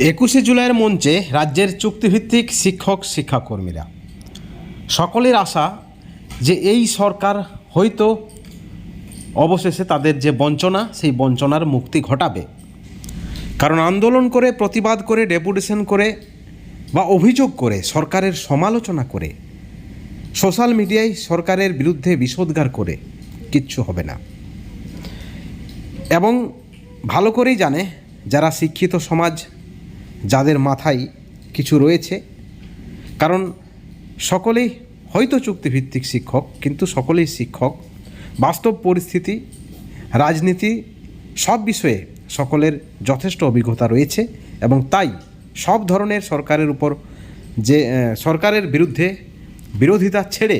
21শে জুলাইয়ের মঞ্চে রাজ্যের চুক্তিভিত্তিক শিক্ষাকর্মীরা সকলের আশা যে এই সরকার হয়তো অবশেষে তাদের যে বঞ্চনা সেই বঞ্চনার মুক্তি ঘটাবে। কারণ আন্দোলন করে, প্রতিবাদ করে, ডেপুটেশন করে বা অভিযোগ করে, সরকারের সমালোচনা করে, সোশ্যাল মিডিয়ায় সরকারের বিরুদ্ধে বিষোদ্গার করে কিচ্ছু হবে না। এবং ভালো করেই জানে যারা শিক্ষিত সমাজ, যাদের মাথায় কিছু রয়েছে, কারণ সকলেই হয়তো চুক্তিভিত্তিক শিক্ষক, কিন্তু সকলেই শিক্ষক। বাস্তব পরিস্থিতি, রাজনীতি সব বিষয়ে সকলের যথেষ্ট অভিজ্ঞতা রয়েছে এবং তাই সব ধরনের সরকারের উপর যে সরকারের বিরুদ্ধে বিরোধিতা ছেড়ে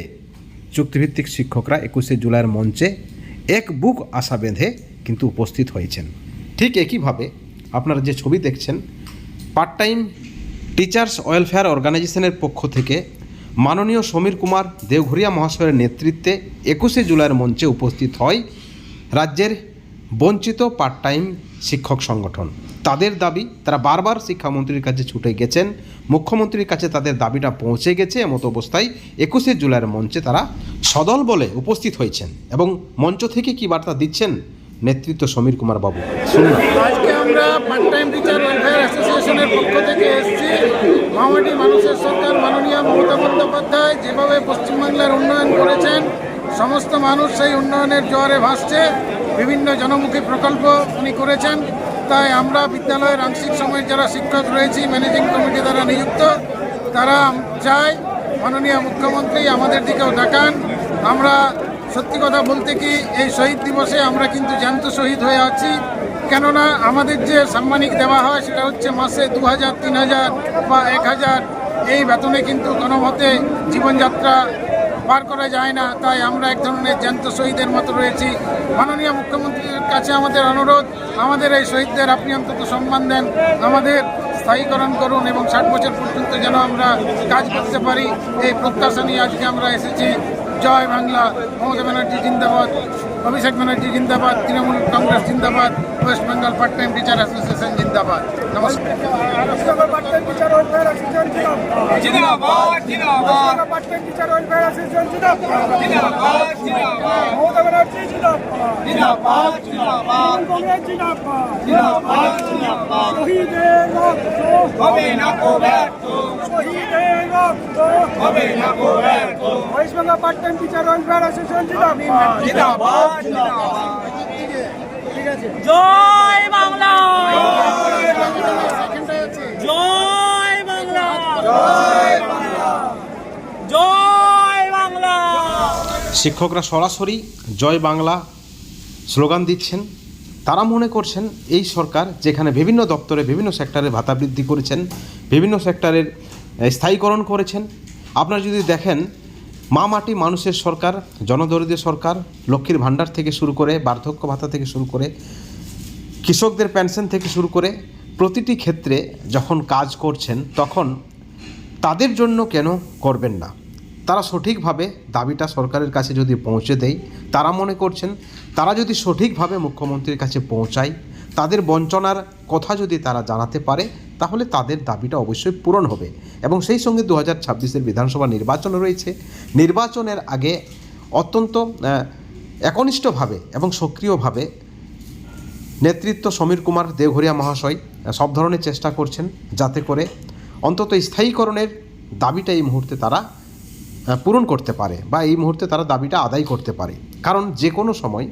চুক্তিভিত্তিক শিক্ষকরা 21শে জুলাইয়ের মঞ্চে এক বুক আশা বেঁধে কিন্তু উপস্থিত হয়েছেন। ঠিক একইভাবে আপনারা যে ছবি দেখছেন, পার্ট টাইম টিচার্স ওয়েলফেয়ার অর্গানাইজেশনের পক্ষ থেকে মাননীয় সমীর কুমার দেওঘরিয়া মহাশয়ের নেতৃত্বে 21শে জুলাইয়ের মঞ্চে উপস্থিত হয় রাজ্যের বঞ্চিত পার্ট টাইম শিক্ষক সংগঠন। তাদের দাবি, তারা বারবার শিক্ষামন্ত্রীর কাছে ছুটে গেছেন, মুখ্যমন্ত্রীর কাছে তাদের দাবিটা পৌঁছে গেছে। এমত অবস্থায় 21শে জুলাইয়ের মঞ্চে তারা সদল বলে উপস্থিত হয়েছেন এবং মঞ্চ থেকে কি বার্তা দিচ্ছেন নেতৃত্ব সমীর কুমার বাবু শুনুন। আজকে আমরা পার্ট টাইম টিচার ওয়েলফেয়ার অ্যাসোসিয়েশনের পক্ষ থেকে এসেছি। মামাটি মানুষের সরকার মাননীয় মমতা বন্দ্যোপাধ্যায় যেভাবে পশ্চিমবাংলার উন্নয়ন করেছেন, সমস্ত মানুষ সেই উন্নয়নের জোয়ারে ভাসছে। বিভিন্ন জনমুখী প্রকল্প উনি করেছেন। তাই আমরা বিদ্যালয়ের আংশিক সময়ের যারা শিক্ষক রয়েছি, ম্যানেজিং কমিটি দ্বারা নিযুক্ত, তারা চাই মাননীয় মুখ্যমন্ত্রী আমাদের দিকেও দেখান। আমরা সত্যি কথা বলতে কি, এই শহীদ দিবসে আমরা কিন্তু জ্যান্ত শহীদ হয়ে আছি। কেননা আমাদের যে সাম্মানিক দেওয়া হয় সেটা হচ্ছে মাসে 2000, 3000 বা 1000। এই বেতনে কিন্তু কোনো মতে জীবনযাত্রা পার করা যায় না। তাই আমরা এক ধরনের জ্যান্ত শহীদের মতো রয়েছি। মাননীয় মুখ্যমন্ত্রীর কাছে আমাদের অনুরোধ, আমাদের এই শহীদদের আপনি অন্তত সম্মান দেন, আমাদের স্থায়ীকরণ করুন এবং 60 বছর পর্যন্ত যেন আমরা কাজ করতে পারি। এই প্রত্যাশা নিয়ে আজকে আমরা এসেছি। জয় বাংলা, মমতা ব্যানার্জি জিন্দাবাদ, অভিষেক ব্যানার্জি জিন্দাবাদ, তৃণমূল কংগ্রেস জিন্দাবাদ, West Bengal part time teacher association জিন্দাবাদ। নমস্কার। West Bengal part time teacher welfare association জিন্দাবাদ। জয় বাংলা, জয় বাংলা, জয় বাংলা। শিক্ষকরা সরাসরি জয় বাংলা স্লোগান দিচ্ছেন। তারা মনে করছেন এই সরকার যেখানে বিভিন্ন দপ্তরে বিভিন্ন সেক্টরে ভাতা বৃদ্ধি করেছেন, বিভিন্ন সেক্টরের স্থায়ীকরণ করেছেন। আপনারা যদি দেখেন, মা মাটি মানুষের সরকার, জনদরিদ্র সরকার, লক্ষ্মীর ভাণ্ডার থেকে শুরু করে, বার্ধক্য ভাতা থেকে শুরু করে, কৃষকদের পেনশন থেকে শুরু করে প্রতিটি ক্ষেত্রে যখন কাজ করছেন, তখন তাদের জন্য কেন করবেন না? তারা সঠিকভাবে দাবিটা সরকারের কাছে যদি পৌঁছে দেয়, তারা মনে করছেন তারা যদি সঠিকভাবে মুখ্যমন্ত্রীর কাছে পৌঁছায়, তাদের বঞ্চনার কথা যদি তারা জানাতে পারে, তাহলে তাদের দাবিটা অবশ্যই পূরণ হবে। এবং সেই সঙ্গে 2026-এর বিধানসভা নির্বাচন রয়েছে। নির্বাচনের আগে অত্যন্ত একনিষ্ঠভাবে এবং সক্রিয়ভাবে নেতৃত্ব সমীর কুমার দেওঘরিয়া মহাশয় সব ধরনের চেষ্টা করছেন যাতে করে অন্তত স্থায়ীকরণের দাবিটা এই মুহূর্তে তারা পূরণ করতে পারে বা এই মুহূর্তে তারা দাবিটা আদায় করতে পারে। কারণ যে কোনো সময়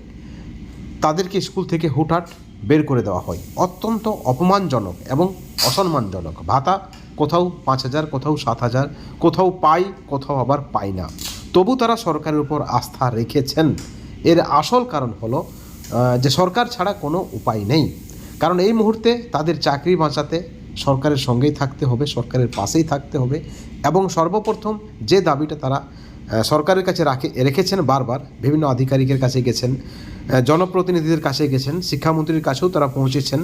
তাদেরকে স্কুল থেকে হুটহাট বের করে দেওয়া হয়। অত্যন্ত অপমানজনক এবং অসম্মানজনক। ভাতা কোথাও 5000, কোথাও 7000, কোথাও পাই, কোথাও আবার পাই না। তবু তারা সরকারের উপর আস্থা রেখেছেন। এর আসল কারণ হলো যে সরকার ছাড়া কোনো উপায় নেই। কারণ এই মুহূর্তে তাদের চাকরি বাঁচাতে সরকারের সঙ্গেই থাকতে হবে, সরকারের পাশেই থাকতে হবে। এবং সর্বপ্রথম যে দাবিটা তারা সরকারের কাছে রেখেছেন, বারবার বিভিন্ন আধিকারিকের কাছে গেছেন, জনপ্রতিনিধিদের কাছে গেছেন, শিক্ষামন্ত্রীর কাছেও তারা পৌঁছেছেন,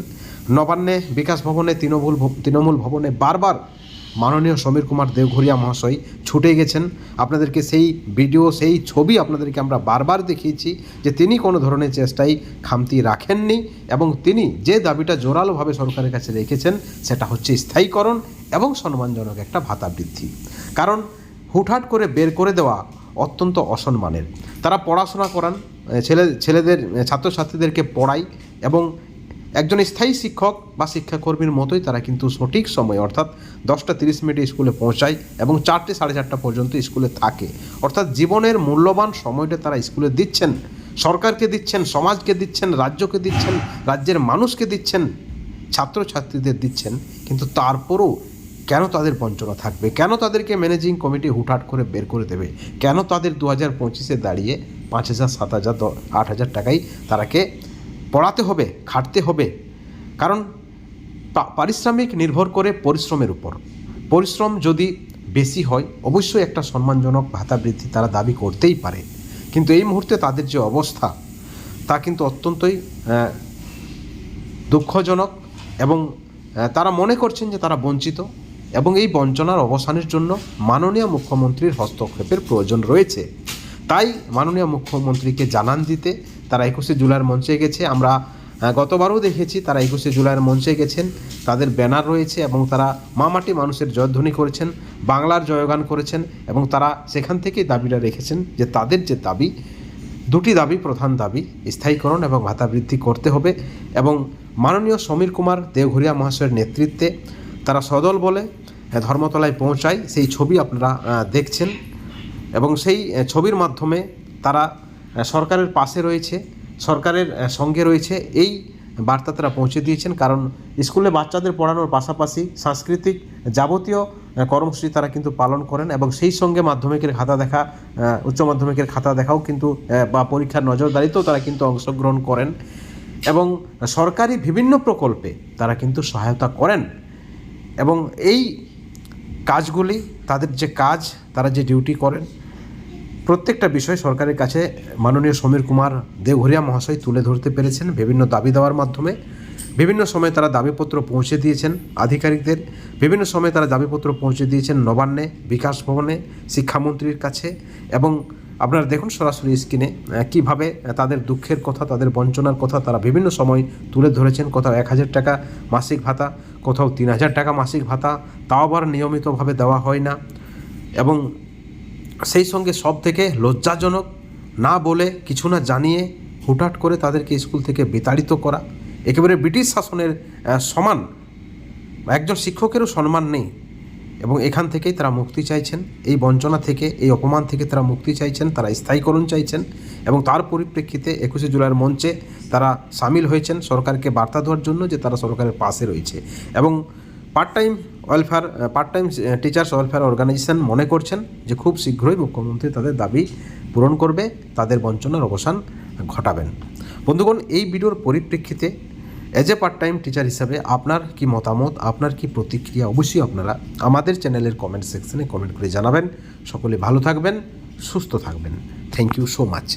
নবান্নে, বিকাশ ভবনে, তৃণমূল ভবনে বারবার মাননীয় সমীর কুমার দেওঘরিয়া মহাশয় ছুটে গেছেন। আপনাদেরকে সেই ভিডিও, সেই ছবি আপনাদেরকে আমরা বারবার দেখিয়েছি যে তিনি কোনো ধরনের চেষ্টাই খামতি রাখেননি এবং তিনি যে দাবিটা জোরালোভাবে সরকারের কাছে রেখেছেন সেটা হচ্ছে স্থায়ীকরণ এবং সম্মানজনক একটা ভাতা বৃদ্ধি। কারণ হুটহাট করে বের করে দেওয়া অত্যন্ত অসম্মানের। তারা পড়াশোনা করান, ছেলেদের ছাত্রছাত্রীদেরকে পড়ায় এবং একজন স্থায়ী শিক্ষক বা শিক্ষাকর্মীর মতোই তারা কিন্তু সঠিক সময় অর্থাৎ 10টা 30 মিনিটে স্কুলে পৌঁছায় এবং 4টে 4:30 পর্যন্ত স্কুলে থাকে। অর্থাৎ জীবনের মূল্যবান সময়টা তারা স্কুলে দিচ্ছেন, সরকারকে দিচ্ছেন, সমাজকে দিচ্ছেন, রাজ্যকে দিচ্ছেন, রাজ্যের মানুষকে দিচ্ছেন, ছাত্রছাত্রীদের দিচ্ছেন। কিন্তু তারপরও কেন তাদের বঞ্চনা থাকবে? কেন তাদেরকে ম্যানেজিং কমিটি হুটহাট করে বের করে দেবে? কেন তাদের 2025-এ দাঁড়িয়ে 5,000, 7,000, 8,000 টাকাই তারাকে পড়াতে হবে, খাটতে হবে? কারণ পারিশ্রমিক নির্ভর করে পরিশ্রমের উপর। পরিশ্রম যদি বেশি হয় অবশ্যই একটা সম্মানজনক ভাতা বৃদ্ধি তারা দাবি করতেই পারে। কিন্তু এই মুহূর্তে তাদের যে অবস্থা তা কিন্তু অত্যন্তই দুঃখজনক এবং তারা মনে করছেন যে তারা বঞ্চিত এবং এই বঞ্চনার অবসানের জন্য মাননীয় মুখ্যমন্ত্রীর হস্তক্ষেপের প্রয়োজন রয়েছে। তাই মাননীয় মুখ্যমন্ত্রীকে জানান দিতে তারা 21শে জুলাইয়ের মঞ্চে গেছে। আমরা গতবারও দেখেছি তারা 21শে জুলাইয়ের মঞ্চে গেছেন, তাদের ব্যানার রয়েছে এবং তারা মা মাটি মানুষের জয়ধ্বনি করেছেন, বাংলার জয়গান করেছেন এবং তারা সেখান থেকেই দাবিটা রেখেছেন যে তাদের যে দাবি, দুটি দাবি, প্রধান দাবি স্থায়ীকরণ এবং ভাতা বৃদ্ধি করতে হবে। এবং মাননীয় সমীর কুমার দেওঘরিয়া মহাশয়ের নেতৃত্বে তারা সদল বলে ধর্মতলায় পৌঁছায়। সেই ছবি আপনারা দেখছেন এবং সেই ছবির মাধ্যমে তারা সরকারের পাশে রয়েছে, সরকারের সঙ্গে রয়েছে, এই বার্তা তারা পৌঁছে দিয়েছেন। কারণ স্কুলে বাচ্চাদের পড়ানোর পাশাপাশি সাংস্কৃতিক যাবতীয় কর্মসূচি তারা কিন্তু পালন করেন এবং সেই সঙ্গে মাধ্যমিকের খাতা দেখা, উচ্চ মাধ্যমিকের খাতা দেখাও কিন্তু বা পরীক্ষার নজরদারিতেও তারা কিন্তু অংশগ্রহণ করেন এবং সরকারি বিভিন্ন প্রকল্পে তারা কিন্তু সহায়তা করেন। এবং এই কাজগুলি, তাদের যে কাজ, তারা যে ডিউটি করেন, প্রত্যেকটা বিষয় সরকারের কাছে মাননীয় সমীর কুমার দেওঘরিয়া মহাশয় তুলে ধরতে পেরেছেন বিভিন্ন দাবি দেওয়ার মাধ্যমে। বিভিন্ন সময় তারা দাবিপত্র পৌঁছে দিয়েছেন আধিকারিকদের, বিভিন্ন সময় তারা দাবিপত্র পৌঁছে দিয়েছেন নবান্নে, বিকাশ ভবনে, শিক্ষামন্ত্রীর কাছে। এবং আপনারা দেখুন সরাসরি স্ক্রিনে কীভাবে তাদের দুঃখের কথা, তাদের বঞ্চনার কথা তারা বিভিন্ন সময় তুলে ধরেছেন। কোথাও 1,000 টাকা মাসিক ভাতা, কোথাও 3,000 টাকা মাসিক ভাতা, তাও আবার নিয়মিতভাবে দেওয়া হয় না। এবং সেই সঙ্গে সব থেকে লজ্জাজনক, না বলে কিছু না জানিয়ে হুটহাট করে তাদেরকে স্কুল থেকে বিতাড়িত করা, একেবারে ব্রিটিশ শাসনের সমান। একজন শিক্ষকেরও সম্মান নেই এবং এখান থেকেই তারা মুক্তি চাইছেন, এই বঞ্চনা থেকে, এই অপমান থেকে তারা মুক্তি চাইছেন, তারা স্থায়ীকরণ চাইছেন। এবং তার পরিপ্রেক্ষিতে 21শে জুলাইয়ের মঞ্চে তারা সামিল হয়েছেন সরকারকে বার্তা দেওয়ার জন্য যে তারা সরকারের পাশে রয়েছে। এবং part time teachers welfare organisation মনে করছেন যে খুব শীঘ্রই মুখ্যমন্ত্রী তাদের দাবি পূরণ করবে, তাদের বঞ্চনার অবসান ঘটাবেন। বন্ধুগণ, এই ভিডিওর পরিপ্রেক্ষিতে as a part time teacher হিসাবে আপনার কি মতামত, আপনার কি প্রতিক্রিয়া, অবশ্যই আপনারা আমাদের চ্যানেলের কমেন্ট সেকশনে কমেন্ট করে জানাবেন। সকলে ভালো থাকবেন, সুস্থ থাকবেন। Thank you so much.